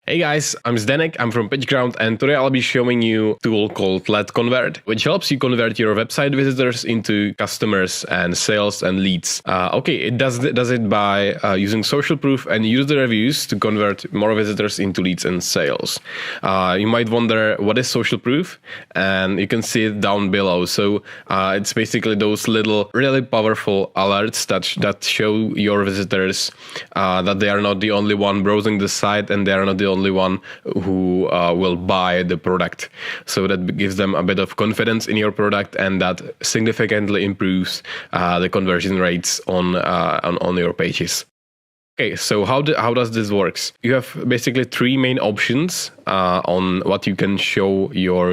Hey guys, I'm Zdenek, I'm from PitchGround, and today I'll be showing you a tool called LetConvert, which helps you convert your website visitors into customers and sales and leads. It does it by using social proof and user reviews to convert more visitors into leads and sales. You might wonder, what is social proof? And you can see it down below. So it's basically those little really powerful alerts that show your visitors that they are not the only one browsing the site and they are not the only one who will buy the product. So that gives them a bit of confidence in your product, and that significantly improves the conversion rates on your pages. Okay, so how does this work? You have basically three main options on what you can show your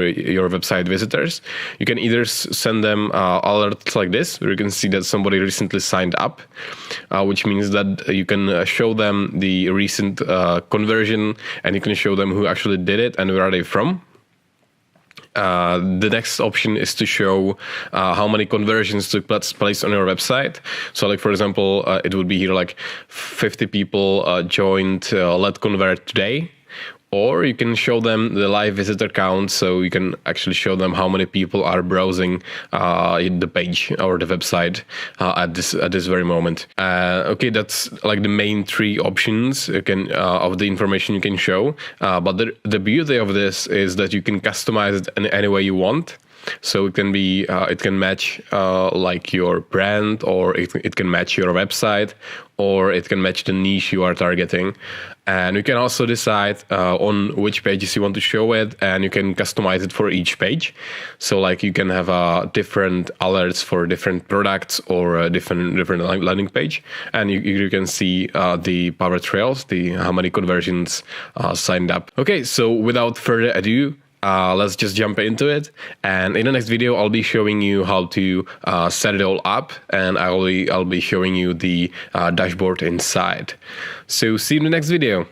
website visitors. You can either send them alerts like this, where you can see that somebody recently signed up, which means that you can show them the recent conversion, and you can show them who actually did it and where are they from. The next option is to show how many conversions took place on your website. So, like for example, it would be here like 50 people joined LetConvert today. Or you can show them the live visitor count, so you can actually show them how many people are browsing the page or the website at this very moment. That's like the main three options of the information you can show. But the beauty of this is that you can customize it in any way you want. So it can be, it can match like your brand, or it can match your website, or it can match the niche you are targeting. And you can also decide on which pages you want to show it, and you can customize it for each page. So like you can have different alerts for different products or a different landing page, and you can see the power trails, how many conversions signed up. Okay, so without further ado, let's just jump into it. And in the next video, I'll be showing you how to set it all up, and I'll be showing you the dashboard inside. So see you in the next video.